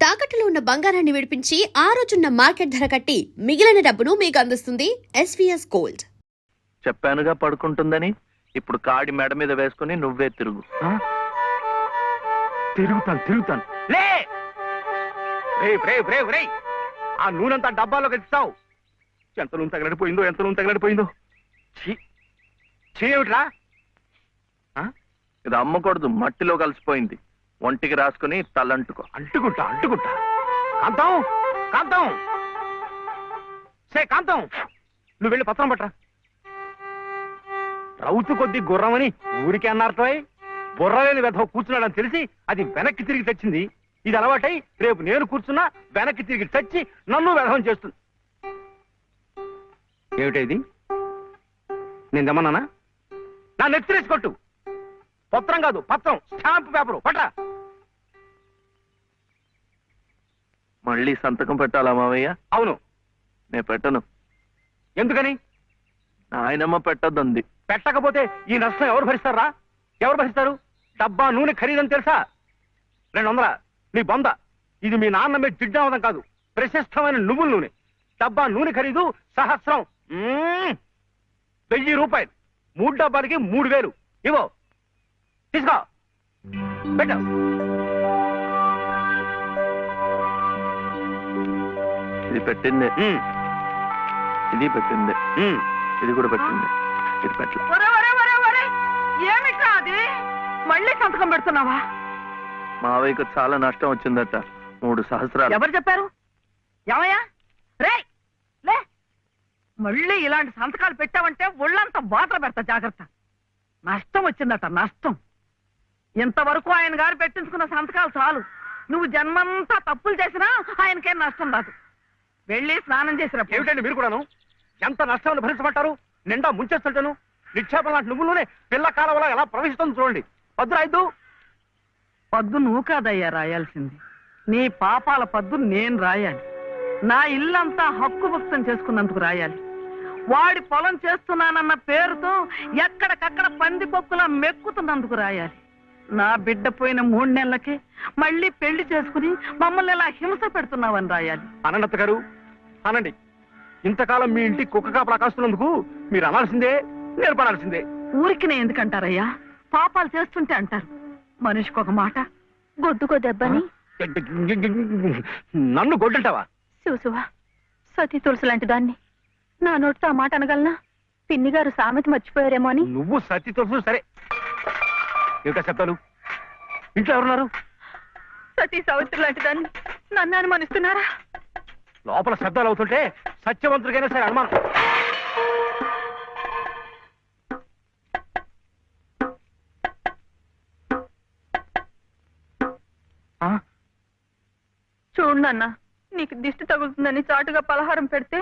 తాకట్టులో ఉన్న బంగారాన్ని విడిపించి ఆ రోజున్న మార్కెట్ ధర కట్టి మిగిలిన డబ్బును మీకు అందిస్తుంది ఎస్వీఎస్ గోల్డ్. చెప్పానుగా పడుకుంటుందని. ఇప్పుడు కాడి మెడ మీద వేసుకుని నువ్వే తిరుగు. తిరుగుతాను లే. ఆ నూనెంతా డబ్బాలోకి ఇస్తావు. ఎంత నూనె తగలడిపోయిందో. ఏమిట్రా? ఇది అమ్మకూడదు, మట్టిలో కలిసిపోయింది. ఒంటికి రాసుకుని తలంటుకో. అంటుకుంటా. కాంతం కాంతం, నువ్వు వెళ్ళి పత్రం పట్టరా. రౌతు కొద్ది గుర్రమని ఊరికే అన్నారటో. బుర్రలేని వెధవ కూర్చున్నాడని తెలిసి అది వెనక్కి తిరిగి తెచ్చింది. ఇది అలవాటై రేపు నేను కూర్చున్నా వెనక్కి తిరిగి తెచ్చి నన్ను వెధవం చేస్తుంది. ఏమిటది? నేను దమ్మన్నానా? నా నెత్తిరేసి కొట్టు. పత్రం కాదు, పత్రం, స్టాంప్ పేపరు పట్రా. మళ్ళీ సంతకం పెట్టాలా మావయ్య? అవును. నేను పెట్టను. ఎందుకని? ఆయనమ్మ పెట్టద్దంది. పెట్టకపోతే ఈ నష్టం ఎవరు భరిస్తారా? ఎవరు భరిస్తారు? డబ్బా నూనె ఖరీదని తెలుసా? 200. నీ బొంద. ఇది మీ నాన్న మీద జిడ్డావదం కాదు, ప్రశస్తమైన నువ్వుల నూనె. డబ్బా నూనె ఖరీదు 1000. 1000 రూపాయలు. 3 డబ్బాలకి 3000. ఇవో తీసుకో, పెట్టు. ఇది పెట్టింది, ఇది పెట్టింది, ఇది కూడా పెట్టింది. ఇది పెట్టలే. ఏమిట్రా అది? మళ్ళీ సంతకం పెడుతున్నావా? మావయ్యకు చాలా నష్టం వచ్చిందట. 3 సహస్రాలు. ఎవరు చెప్పారు? ఏమయ్యా రే లే, మళ్ళీ ఇలాంటి సంతకాలు పెట్టావంటే ఒళ్ళంతా బాధలు పెడతా. జాగ్రత్త. నష్టం వచ్చిందట, నష్టం. ఇంతవరకు ఆయన గారు పెట్టించుకున్న సంతకాలు చాలు. నువ్వు జన్మంతా తప్పులు చేసినా ఆయనకేం నష్టం రాదు. వెళ్ళి స్నానం చేసిరా. ఏమిటండి మీరు కూడాను? ఎంత నష్టాన్ని భరించమంటారు? నిండా ముంచేస్తుంటాను. నిక్షేపం లాంటి నువ్వులోనే పిల్ల కాలవలా ఎలా ప్రవేశిస్తుంది చూడండి. పద్దు రాయద్దు. పద్దు నువ్వు కాదయ్యా రాయాల్సింది. నీ పాపాల పద్దు నేను రాయాలి. నా ఇల్లంతా హక్కు భక్తం చేసుకున్నందుకు రాయాలి. వాడి పొలం చేస్తున్నానన్న పేరుతో ఎక్కడికక్కడ పందికొక్కులా మెక్కుతున్నందుకు రాయాలి. నా బిడ్డ పోయిన 3 నెలలకే మళ్ళీ పెళ్లి చేసుకుని మమ్మల్ని ఎలా హింస పెడుతున్నావని రాయాలి. అనంత గారు అనండి. ఇంతకాలం మీ ఇంటి కుక్క కాపలా కాస్తున్నందుకు మీరు అనాల్సిందే, నేర్పడాల్సిందే. ఊరికి నేను ఎందుకంటారయ్యా? పాపాలు చేస్తుంటే అంటారు. మనిషికి ఒక మాట, గొడ్డుకో దెబ్బని. నన్ను గొడ్డంటావా? చూసువా, సతీ తులసి లాంటి దాన్ని నా నోటితో ఆ మాట అనగలనా? పిన్ని గారు సామెత మర్చిపోయారేమో అని. నువ్వు సతీ తులసి సరే. ఏమిటా శబ్దాలు? ఇంట్లో ఎవరున్నారు? సతీ సావిత్రి లాంటి దాన్ని నన్ను అనుమానిస్తున్నారా? లోపల శబ్దాలు అవుతుంటే సత్యవంతుడికైనా సరే అనుమానం. చూడు అన్న, నీకు దిష్టి తగులుతుందని చాటుగా పలహారం పెడితే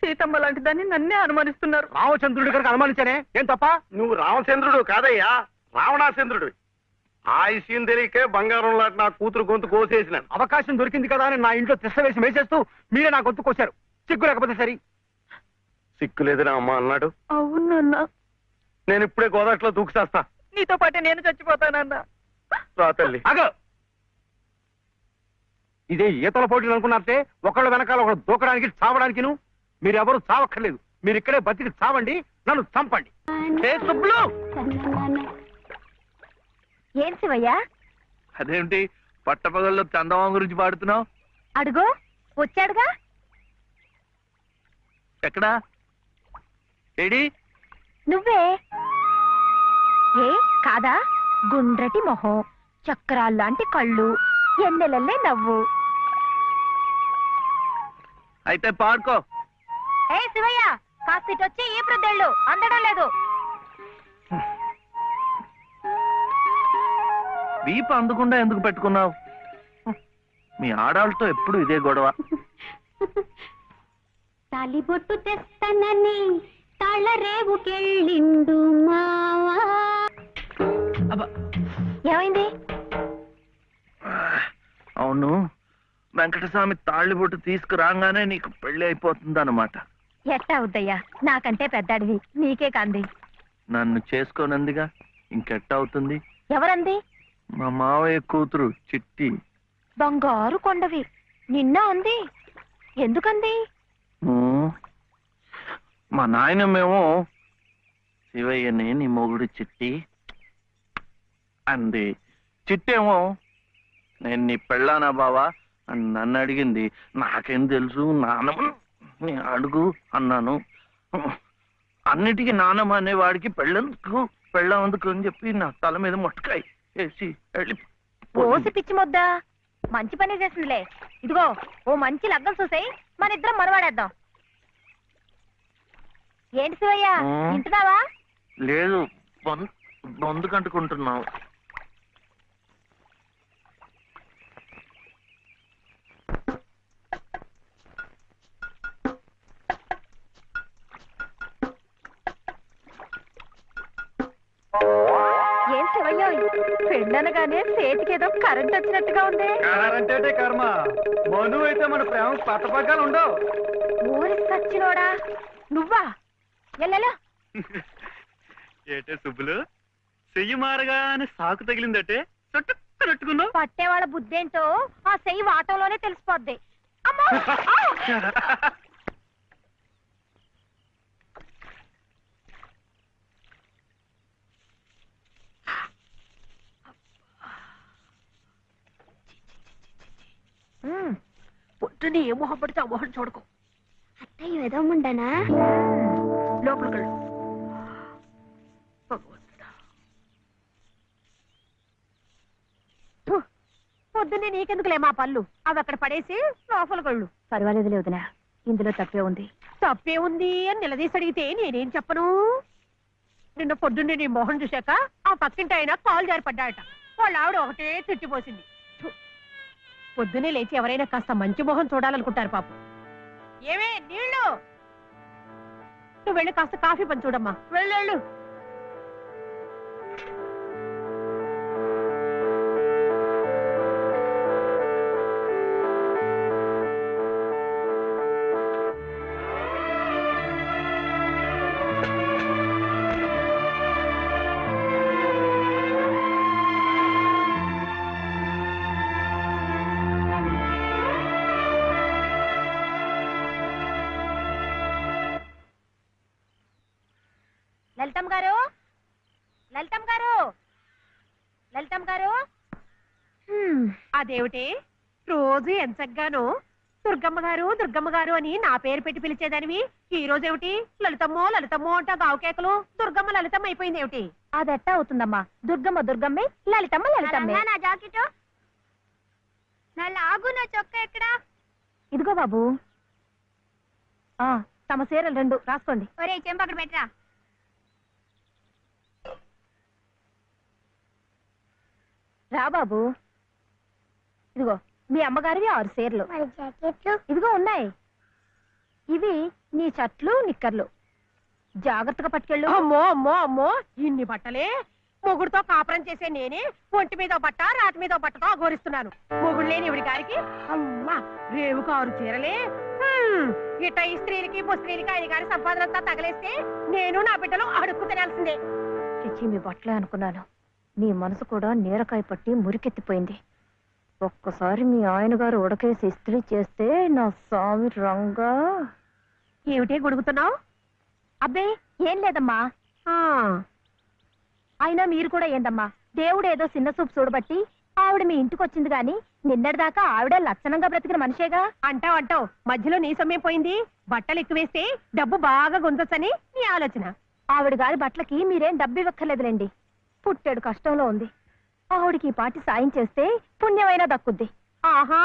సీతమ్మ లాంటి దాన్ని నన్నే అనుమానిస్తున్నారు. రామచంద్రుడి కనుక అనుమానించానే, ఏం తప్ప? నువ్వు రామచంద్రుడు కాదయ్యా, రావణాచంద్రుడు. ఆ విషయం తెలియకే బంగారం లాంటి నా కూతురు గొంతు కోసేసినాను. అవకాశం దొరికింది కదా అని నా ఇంట్లో తిష్ట వేసి మేసేస్తూ మీరే నా గొంతు కోశారు. సిగ్గు లేకపోతే సరి. సిక్కులేదని అమ్మ అన్నాడు. అవునన్నా. నేను ఇప్పుడే గోదాట్లో దూకుసేస్తా. నీతో పాటే నేను చచ్చిపోతానన్నా. రా తల్లి. అగో, ఇదే ఈతల పోటీలు అనుకున్నారంటే ఒకళ్ళ వెనకాల ఒకళ్ళు దూకడానికి చావడానికి. మీరెవరు చావక్కర్లేదు. మీరు ఇక్కడే బతికి చావండి, నన్ను చంపండి. ఏం శివయ్యా? అదేమిటి పట్టపగల్లో చందమామ గురించి పాడుతున్నావు? అడుగు, వచ్చాడుగా. ఎక్కడా? ఏడి? నువ్వే. ఏ కాదా? గుండ్రటి మొహం, చక్రాల్లాంటి కళ్ళు, ఎన్నెలల్లే నవ్వు. అయితే పాడుకో. ఏ శివయ్య, కాస్త ఇటొచ్చి ఈ ప్రద్దెళ్ళు అందడం లేదు. వీపు అందకుండా ఎందుకు పెట్టుకున్నావు? మీ ఆడాళ్ళతో ఎప్పుడు ఇదే గొడవ. తాలిబొట్టు తెస్తానని తాళరేవుకెళ్ళిండు మావా. ఏమైంది? అవును, వెంకటస్వామి తాళ్ళిబొట్టు తీసుకురాగానే నీకు పెళ్లి అయిపోతుంది అన్నమాట. ఎట్టా అవుద్దయ్యా, నాకంటే పెద్దాడివి, నీకే కంది. నన్ను చేసుకోనందిగా, ఇంకెట్ట అవుతుంది? ఎవరంది? మా మావయ్య కూతురు చిట్టి. బంగారు కొండవి నిన్న అంది ఎందుకంది? ఉమ్, మా నాయనమేమో శివయ్యని నీ మొగుడు చిట్టి అంది. చిట్టేమో నేను నీ పెళ్ళానా బావా అని నన్ను అడిగింది. నాకేం తెలుసు, నానమ్మ నీ అడుగు అన్నాను. అన్నిటికీ నానమ్మ అనేవాడికి పెళ్ళందుకు పెళ్ళందుకు అని చెప్పి నా తల మీద మొట్టకాయ వేసి వెళ్ళి ఓసి పిచ్చి మొద్దా మంచి పని చేసిందిలే. ఇదిగో ఓ మంచి లగ్గం చూసాయి, మన ఇద్దరం మనవాడేద్దాం. ఏంటి శివయ్య వింటున్నావా? లేదు, బొందు కంటుకుంటున్నావు. ఏం శివయ్య పెళ్ళనగానే చేతికేదో కరెంట్ వచ్చినట్టుగా ఉంది. అంటే కర్మ, మను అయితే మన ప్రేమ పట్టపగ్గాలు ఉండవు. ఊరి సచ్చినోడా నువ్వా? ఎల్లెలో ఏటే సుబ్బులు, చెయ్యి మారగానే సాకు తగిలిందటే చుట్టుకున్నట్టుకున్నావు. పట్టేవాళ్ళ బుద్ధేంటో ఆ చెయ్యి వాటంలోనే తెలిసిపోద్ది. అమ్మో! పొద్దునే ఏ మొహం పడితే ఆ మొహం చూడకు. అత్తయ్య ఏదో ఉండనా? లోపలికి పొద్దున్నే నీకెందుకులే మా పళ్ళు, అవి అక్కడ పడేసి లోపలికళ్ళు. పర్వాలేదు లేదునా, ఇందులో తప్పే ఉంది. తప్పే ఉంది అని నిలదీసి అడిగితే నేనేం చెప్పను? నిన్న పొద్దున్నే నీ మొహం చూశాక ఆ పక్కింటి ఆయన కాలు జారిపడ్డాయట. వాళ్ళ ఆవిడ ఒకటే తిట్టిపోసింది. పొద్దునే లేచి ఎవరైనా కాస్త మంచి మొహం చూడాలనుకుంటారు పాపం. ఏమే నీళ్ళు, నువ్వు వెళ్ళి కాస్త కాఫీ పని చూడమ్మా. వెళ్ళు. లలితమ్మ గారు, లలితమ్మ గారు, లలితమ్మ గారు. అదేమిటి రోజు ఎంచగ్గాను దుర్గమ్మ గారు అని నా పేరు పెట్టి పిలిచేదానివి, ఈ రోజేమిటి లలితమ్మో అంటా గావుకేకలు దుర్గమ్మ లలితమ్మ అయిపోయింది ఏమిటి? అదెట్టా అవుతుందమ్మా, దుర్గమ్మ దుర్గమ్మే, లలితమ్మ లలితమ్మే. నా జాకెట్ నా లాగు, నా చొక్కా ఎక్కడా? ఇదిగో బాబు, తమ చీరలు 2 రాసుకోండి. ఒరే చెంప అక్కడ పెట్టరా. రా బాబు, ఇదిగో మీ అమ్మగారివి 6 చీరలు. ఇదిగో ఉన్నాయి. ఇవి నీ షర్ట్లు నిక్కర్లు, జాగ్రత్తగా పట్టుకెళ్ళు. అమ్మో ఇన్ని బట్టలే? మొగుడుతో కాపురం చేసే నేనే ఒంటి మీద బట్ట రాతి మీద బట్టతో అఘోరిస్తున్నాను. మొగుడు లేని ఇవిడి గారికి అమ్మా రేవు 6 చీరలే. ఇట్ట ఈ స్త్రీలకి ముస్త్రీలకి ఆయన గారి సంపాదనంతా తగలేస్తే నేను నా బిడ్డలు అడుక్కు తినాల్సిందే. చిచ్చి మీ బట్టలే అనుకున్నాను, నీ మనసు కూడా నీరకాయ పట్టి మురికెత్తిపోయింది. ఒక్కసారి మీ ఆయన గారు ఉడకేసి ఇస్త్రీ చేస్తే నా స్వామి రంగా. ఏమిటే గొడుగుతున్నావు? అబ్బే ఏం లేదమ్మా. అయినా మీరు కూడా ఏందమ్మా, దేవుడు ఏదో చిన్న చూపు చూడబట్టి ఆవిడ మీ ఇంటికి వచ్చింది గాని నిన్నటిదాకా ఆవిడ లక్షణంగా బ్రతికిన మనిషేగా. అంటావు మధ్యలో నీ సమయం పోయింది. బట్టలు ఎక్కువేస్తే డబ్బు బాగా గుంజొచ్చని నీ ఆలోచన. ఆవిడ గారి బట్టలకి మీరేం డబ్బు ఇవ్వక్కర్లేదులేండి, పుట్టాడు కష్టంలో ఉంది. ఆవిడికి ఈ పాటి సాయం చేస్తే పుణ్యమైనా దక్కుద్ది. ఆహా,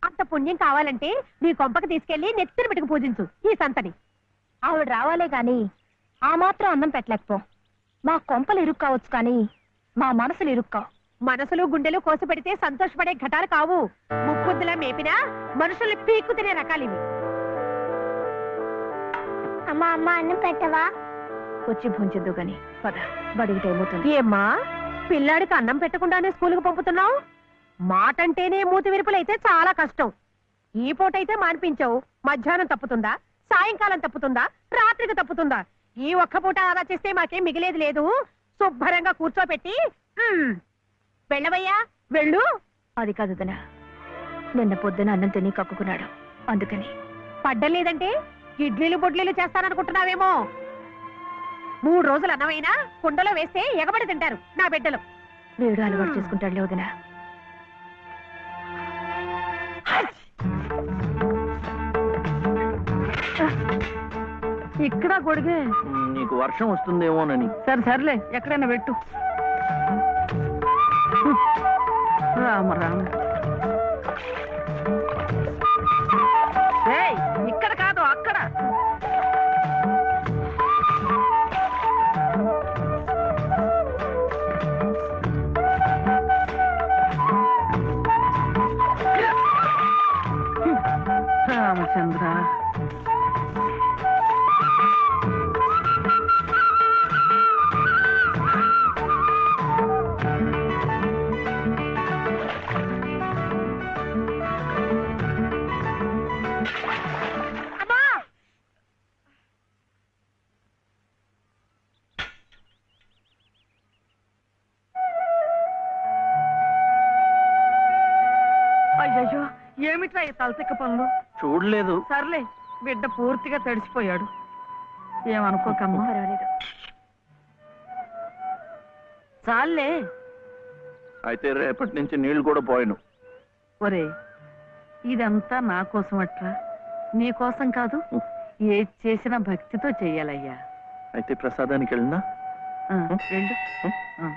అంత పుణ్యం కావాలంటే నీ కొంపకి తీసుకెళ్లి నెత్తిన పెట్టుకు పూజించు ఈ సంతని. ఆవిడ రావాలే గాని ఆ మాత్రం అన్నం పెట్టలేకపో. మా కొంపలు ఇరుక్కు కావచ్చు కానీ మా మనసులు ఇరుక్కావు. మనసులు గుండెలు కోసి పెడితే సంతోషపడే ఘటాలు కావు. ముక్కుద్దులా మేపినా మనుషుల్ని పీక్కు తినే రకాలివి. అమ్మా అన్నం పెట్టవా? వచ్చి భుంచొద్దు గాని పద, బడికి టైం అవుతుంది. ఏమ్మా పిల్లాడికి అన్నం పెట్టకుండానే స్కూలుకు పంపుతున్నావు? మాటంటేనే మూతి విరుపులైతే చాలా కష్టం. ఈ పూటైతే మాన్పించావు, మధ్యాహ్నం తప్పుతుందా, సాయంకాలం తప్పుతుందా, రాత్రికి తప్పుతుందా? ఈ ఒక్క పూట ఆదా చేస్తే మాకేం మిగిలేదు లేదు. శుభ్రంగా కూర్చోపెట్టి వెళ్ళవయ్యా వెళ్ళు. అది కాదు దినా, నిన్న పొద్దున అన్నం తిని కక్కుకున్నాడు, అందుకని. పడ్డలేదంటే ఇడ్లీలు బొడ్లీలు చేస్తాననుకుంటున్నావేమో. 3 రోజులు అన్నమైనా కుండలో వేస్తే ఎగబడి తింటారు నా బిడ్డలు. వీడు అలవాటు చేసుకుంటాడులే వదినా. ఇక్కడ గొడిగే. నీకు వర్షం వస్తుందేమోనని. సరే సర్లే, ఎక్కడైనా పెట్టు. రామ రామ. ఏయ్, ఇక్కడ కాదు అక్కడ. రామచంద్ర, అయ్యయ్యో, ఏమిట్రా ఈ తలతిక్క పనులు? చూడలేదు. సర్లే, బిడ్డ పూర్తిగా తడిసిపోయాడు, ఏమనుకోకమ్మా. పర్వాలేదు. చాలే. అయితే రేపటి నుంచి నీళ్లు కూడా పోయాను. ఒరే, ఇదంతా నా కోసం అట్రా, నీ కోసం కాదు. ఏది చేసినా భక్తితో చెయ్యాలయ్యా. అయితే ప్రసాదానికి వెళ్ళినా. ఆ, వెళ్ళు. ఆ.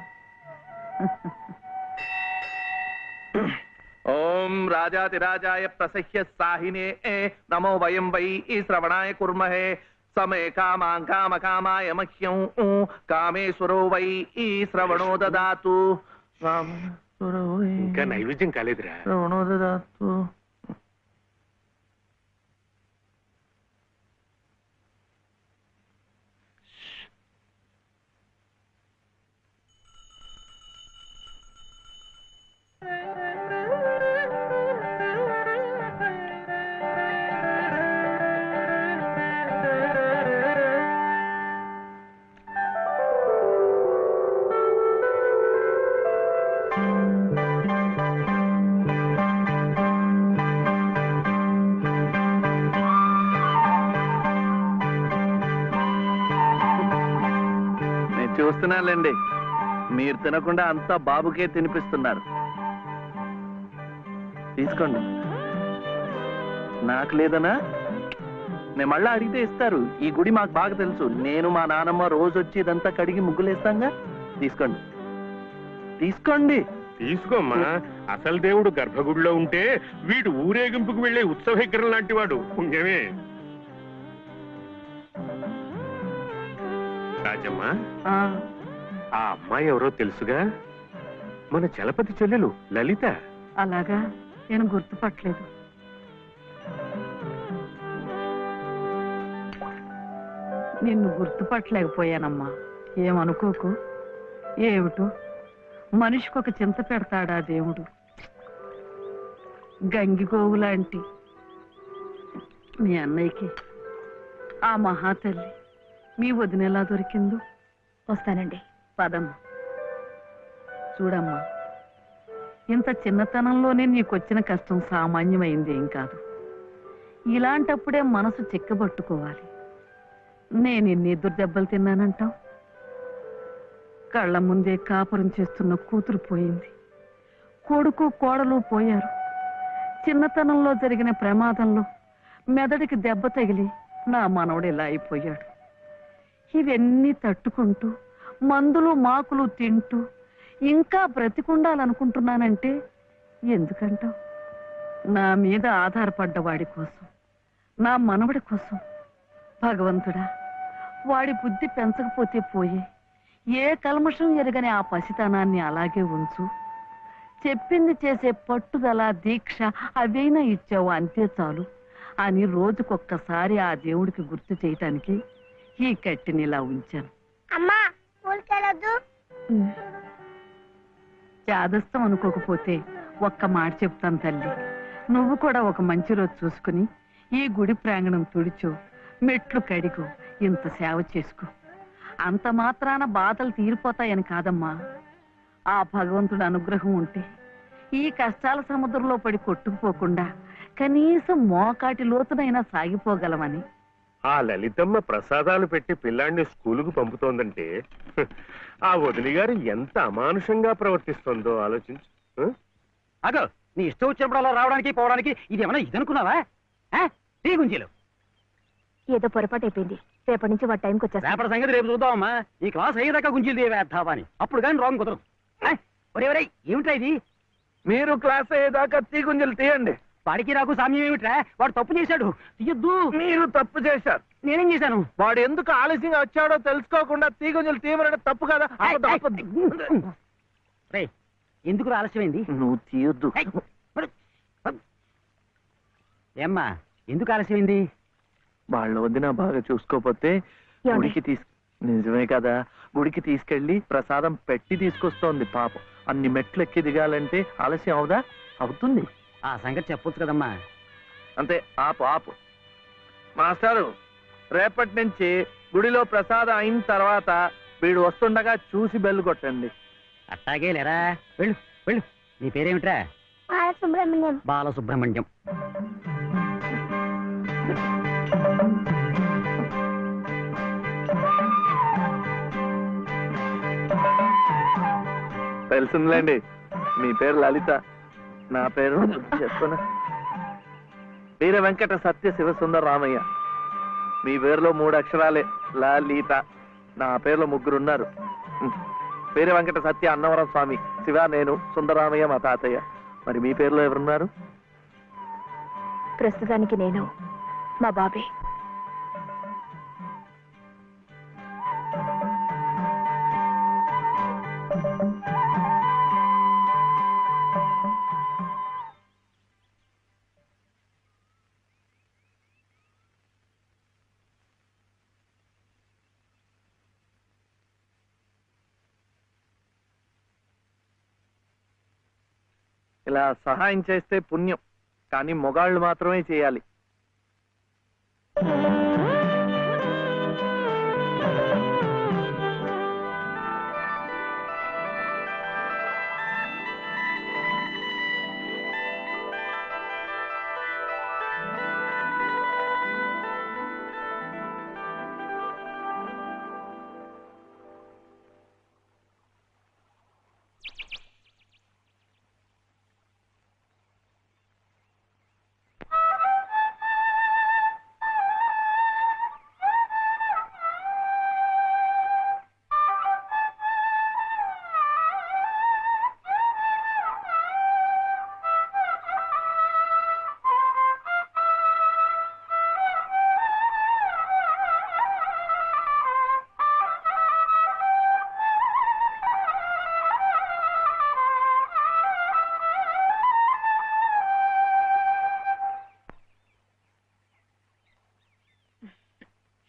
ఓం రాజాతిరాజాయ ప్రసహ్య సాహినే నమో వయం వై శ్రవణాయ కుర్మహే సమే కామాం కామకామాయ మహ్యం కామేశ్వరో వై శ్రవణో దదాతు. ఇంకా నైవేద్యం కాలేదురా. శ్రవణో దదాతు. చూస్తున్నానులేండి, మీరు తినకుండా అంతా బాబుకే తినిపిస్తున్నారు. తీసుకోండి. నాకు లేదనా? నేను మళ్ళా అడిగితే ఇస్తారు. ఈ గుడి మాకు బాగా తెలుసు. నేను మా నానమ్మ రోజు వచ్చి ఇదంతా కడిగి ముగ్గులేస్తాంగా. తీసుకోండి, తీసుకోండి. తీసుకోమ్మా. అసలు దేవుడు గర్భగుడిలో ఉంటే వీడు ఊరేగింపుకు వెళ్లే ఉత్సవ విగ్రహం లాంటి వాడు. పుణ్యమే. రాజమ్మా, ఆ, ఆ అమ్మాయి ఎవరో తెలుసుగా? మన చలపతి చెల్లెలు లలిత. అలాగా, నేను గుర్తుపట్టలేదు. నిన్ను గుర్తుపట్టలేకపోయానమ్మా, ఏమనుకోకు. ఏమిటో మనిషికొక చింత పెడతాడా దేవుడు. గంగిగోవు లాంటి మీ అన్నయ్యకి ఆ మహాతల్లి మీ వదినెలా దొరికిందో. వస్తానండి. పదమ్మా. చూడమ్మా, ఇంత చిన్నతనంలోనే నీకొచ్చిన కష్టం సామాన్యమైంది ఏం కాదు. ఇలాంటప్పుడే మనసు చిక్కబట్టుకోవాలి. నేను ఎన్ని ఎదురు దెబ్బలు తిన్నానంటావు? కళ్ళ ముందే కాపురం చేస్తున్న కూతురు పోయింది, కొడుకు కోడలు పోయారు. చిన్నతనంలో జరిగిన ప్రమాదంలో మెదడికి దెబ్బ తగిలి నా మనవడు ఇలా అయిపోయాడు. ఇవన్నీ తట్టుకుంటూ మందులు మాకులు తింటూ ఇంకా బ్రతికుండాలనుకుంటున్నానంటే ఎందుకంటావు? నా మీద ఆధారపడ్డ వాడి కోసం, నా మనవడి కోసం. భగవంతుడా, వాడి బుద్ధి పెంచకపోతే పోయే. ఏ కల్మషం ఎరగని ఆ పసితనాన్ని అలాగే ఉంచు. చెప్పింది చేసే పట్టుదల, దీక్ష అవైనా ఇచ్చావు, అంతే చాలు అని రోజుకొక్కసారి ఆ దేవుడికి గుర్తు చేయటానికి ఈ కట్టిని ఇలా ఉంచాను. అమ్మా, స్కూల్కెళ్ళొద్దు. చాదస్తం అనుకోకపోతే ఒక్క మాట చెప్తాను తల్లి. నువ్వు కూడా ఒక మంచి రోజు చూసుకుని ఈ గుడి ప్రాంగణం తుడిచో, మెట్లు కడిగో, ఇంత సేవ చేసుకో. అంత మాత్రాన బాధలు తీరిపోతాయని కాదమ్మా. ఆ భగవంతుడి అనుగ్రహం ఉంటే ఈ కష్టాల సముద్రంలో పడి కొట్టుకుపోకుండా కనీసం మోకాటి లోతునైనా సాగిపోగలమని. ఆ లలితమ్మ ప్రసాదాలు పెట్టి పిల్లాడిని స్కూలుకు పంపుతోందంటే ఆ వదిలి గారు ఎంత అమానుషంగా ప్రవర్తిస్తోందో ఆలోచించు. అదో నీ ఇష్టం వచ్చినప్పుడు అలా రావడానికి పోవడానికి ఇది ఏమన్నా ఇదనుకున్నావా? టీ గుంజీలు ఏదో పొరపాటు అయిపోయింది. రేపటి నుంచి వాడి టైంకి వచ్చేస్తా. రేపటి సంగతి రేపు చూద్దామమ్మా. ఈ క్లాస్ అయ్యేదాకా గుంజీలు వేద్దావా అని. అప్పుడు కానీ రాంగ్ కుదరదు. ఒరే ఒరే ఏమిట్రా ఇది? మీరు క్లాస్ అయ్యేదాకా తీగుంజలు తీయండి. వాడికి నాకు సామ్యం ఏమిట్రా? వాడు తప్పు చేశాడు, తీయొద్దు. మీరు తప్పు చేశారు. నేనేం చేశాను? వాడు ఎందుకు ఆలస్యంగా వచ్చాడో తెలుసుకోకుండా తీగుంజలు తీయమనడం తప్పు కదా. రే ఎందుకు ఆలస్యమైంది? నువ్వు తీయొద్దు. ఏమ్మా ఎందుకు ఆలస్యమైంది? వాళ్ళ వదిన బాగా చూసుకోపోతే గుడికి నిజమే కదా, గుడికి తీసుకెళ్లి ప్రసాదం పెట్టి తీసుకొస్తోంది పాపం. అన్ని మెట్లు ఎక్కి దిగాలంటే ఆలస్యం అవుదా? అవుతుంది. ఆ సంగతి చెప్పొచ్చు కదమ్మా. అంతే. ఆపు. మాస్టారు, రేపటి నుంచి గుడిలో ప్రసాదం అయిన తర్వాత వీడు వస్తుండగా చూసి బెల్లు కొట్టండి. అట్టాగే లేరా. వెళ్ళు వెళ్ళు. నీ పేరేమిట్రా? సుబ్రహ్మణ్యం. బాలసుబ్రహ్మణ్యం. తెలిసిందిలేండి, మీ పేరు లలిత, నా పేరు చెప్పునా వీర వెంకట సత్య శివ సుందర రామయ్య. మీ పేరులో 3 అక్షరాలే, లలిత. నా పేరులో 3 ఉన్నారు. వీర వెంకట సత్య అన్నవరం స్వామి, శివ నేను, సుందరరామయ్య మా తాతయ్య. మరి మీ పేరులో ఎవరున్నారు? ప్రస్తుతానికి నేను, మా బాబే. ఇలా సహాయం చేస్తే పుణ్యం, కానీ మొగాళ్ళు మాత్రమే చేయాలి.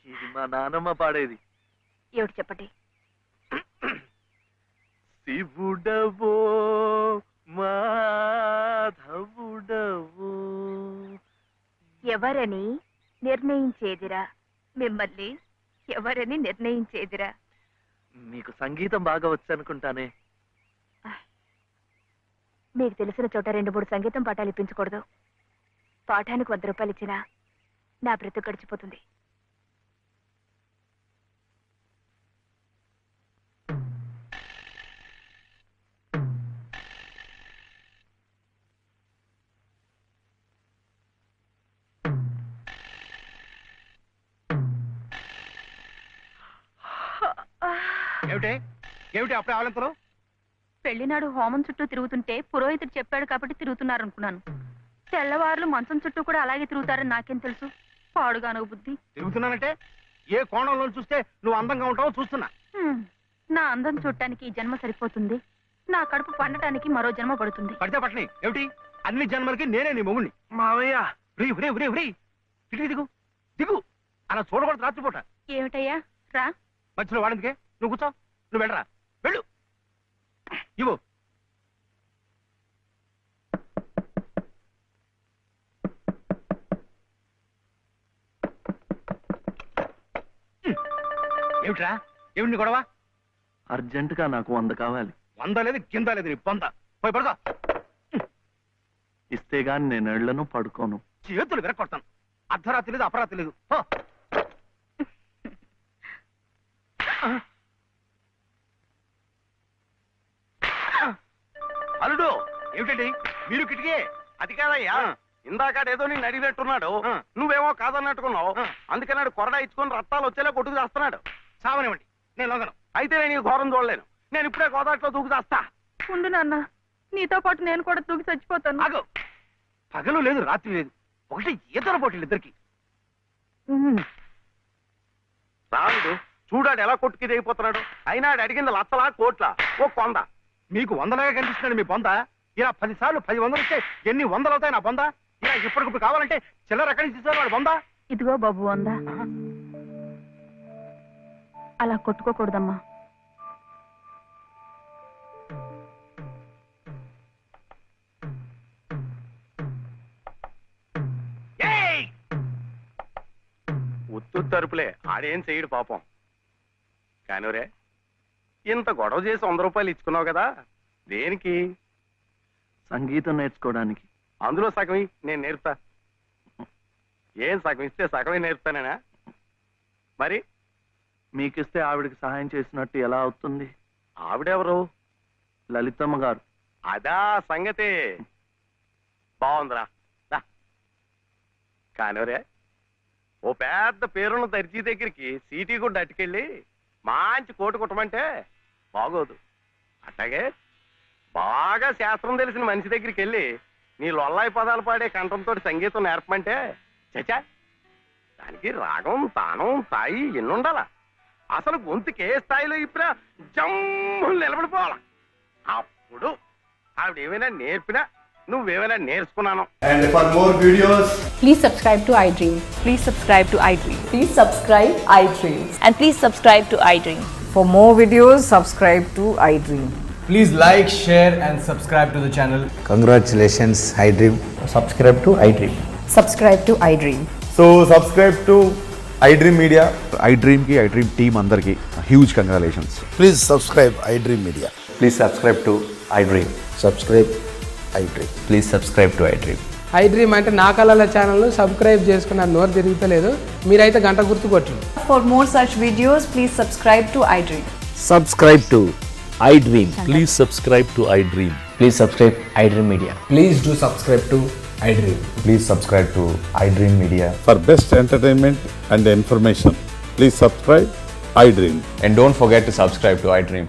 ఇది మా నానమ్మ పాడేది. ఏమిటి చెప్పండి. శివుడవో మాధవుడవో ఎవరని నిర్ణయించేదిరా? మిమ్మల్ని ఎవరని నిర్ణయించేదిరా? మీకు సంగీతం బాగా వచ్చు అనుకుంటానే. మీకు తెలిసిన చోట 2-3 సంగీతం పాఠాలు ఇప్పించకూడదు. పాఠానికి 100 రూపాయలు ఇచ్చినా నా బ్రతుకు గడిచిపోతుంది. ఏమిటి అప్పుడే ఆవలింతలు? పెళ్లినాడు హోమం చుట్టూ తిరుగుతుంటే పురోహితుడు చెప్పాడు కాబట్టి తిరుగుతున్నారు అనుకున్నాను. తెల్లవారులు మంచం చుట్టూ కూడా అలాగే తిరుగుతారని నాకేం తెలుసు. పాడుగాను బుద్ధి. తిరుగుతున్నానంటే ఏ కోణంలో చూస్తే నువ్వు అందంగా ఉంటావో చూస్తున్నా. నా అందం చూడటానికి ఈ జన్మ సరిపోతుంది. నా కడుపు పండటానికి మరో జన్మ పడుతుంది. పడితే పట్టని ఏమిటి? అన్ని జన్మలకి నేనే నీ మొగుణ్ణి. మావయ్య, దిగు దిగు దిగు. అలా చూడకూడదు రాత్రిపూట. ఏమిటయ్యా రా. మధ్యలో వాడిందికే? నువ్వు కూర్చో. నువ్వు వెళ్ళరా, వెళ్ళు. ఇవ్వు. ఏమిట్రా? ఏమిటి గొడవ? అర్జెంటుగా నాకు 100 కావాలి. 100 లేదు కింద లేదు నీ పొంద. పోయి పడుకో. ఇస్తే గాని నేను ఎళ్ళను, పడుకోను. చేతులు విరగొడతాను. అర్ధరాత్రి లేదు, అపరాత్రి లేదు. హో. అల్లుడు, ఏమిటండి మీరు కిటికీ? అది కాదయ్యా, ఇందాక ఏదో నేను అడిగినట్టున్నాడు, నువ్వేమో కాదన్నట్టుకున్నావు. అందుకన్నాడు కొరడా ఇచ్చుకొని రక్తాలు వచ్చేలా కొట్టుకు చేస్తున్నాడు. సావనివ్వండి, నేను లొంగను. అయితే నేను ఈ ఘోరం చూడలేను. నేను ఇప్పుడే గోదాట్లో దూకు చేస్తా. ఉండు నాన్న, నీతో పాటు నేను కూడా దూకి చచ్చిపోతాను. ఆగు. పగలు లేదు, రాత్రి లేదు, ఒకటి ఈతల పోటీలు ఇద్దరికి. రాముడు చూడాడు ఎలా కొట్టుకి దిగిపోతున్నాడు. అయినా ఆడు అడిగింది లచ్చలా కోట్ల ఓ కొంద. మీకు వందలాగా కనిపిస్తున్నాడు మీ బొంద. ఇలా 10 సార్లు 10 వందలు ఇస్తే ఎన్ని వందలు అవుతాయి నా బొంద? ఇలా ఇప్పటికిప్పుడు కావాలంటే చిల్లర ఎక్కడి నుంచి ఇస్తారు వాడు బొంద? ఇదిగో బాబు అందా, అలా కొట్టుకోకూడదమ్మా. ఉత్తు తరుపులే, ఆడేం చెయ్యడు పాపం. కానివరే, ఇంత గొడవ చేసి 100 రూపాయలు ఇచ్చుకున్నావు కదా, దేనికి? సంగీతం నేర్చుకోవడానికి. అందులో సగం నేను నేర్పుతా. ఏం సగం ఇస్తే సగమే నేర్పుతానేనా? మరి మీకిస్తే ఆవిడకి సహాయం చేసినట్టు ఎలా అవుతుంది? ఆవిడెవరు? లలితమ్మ గారు. అదా సంగతి. బాగుందిరా. కానివరే, ఓ పెద్ద పేరున్న దర్జీ దగ్గరికి సీటీ కూడా అట్టుకెళ్ళి మంచి కోటు కుట్టమంటే బాగోదు. అట్లాగే బాగా శాస్త్రం తెలిసిన మనిషి దగ్గరికి వెళ్ళి నీ లొల్లాయి పదాలు పాడే కంఠంతో సంగీతం నేర్పమంటే చచా, దానికి రాగం, తానం, తాయి ఎన్నుండాలా? అసలు గొంతుకి ఏ స్థాయిలో ఇప్పుడా జమ్ము నిలబడిపోవాలా. అప్పుడు ఆవిడ ఏమైనా నేర్పినా నువ్వేమైనా నేర్చుకున్నాను. And for more videos, Please subscribe to iDream. Please subscribe to iDream. Please subscribe iDream. And please subscribe to iDream. For more videos, subscribe to iDream. please like, share and subscribe to the channel. Congratulations, iDream. Subscribe to iDream. Subscribe to iDream. So subscribe to iDream Media. iDream ki iDream team andarki huge congratulations. Please subscribe iDream Media. Please subscribe to iDream. Subscribe iDream. Please subscribe to iDream. iDream అంటే నా కళల channel subscribe చేసుకున్న నోరు తిరుగుతలేదు, మీరైతే గంట గుర్తు కొట్టండి. For more such videos, please subscribe to iDream. Subscribe to iDream. Please subscribe to iDream. Please subscribe iDream Media. Please do subscribe to iDream. Please subscribe to iDream Media. For best entertainment and information, please subscribe iDream. And don't forget to subscribe to iDream.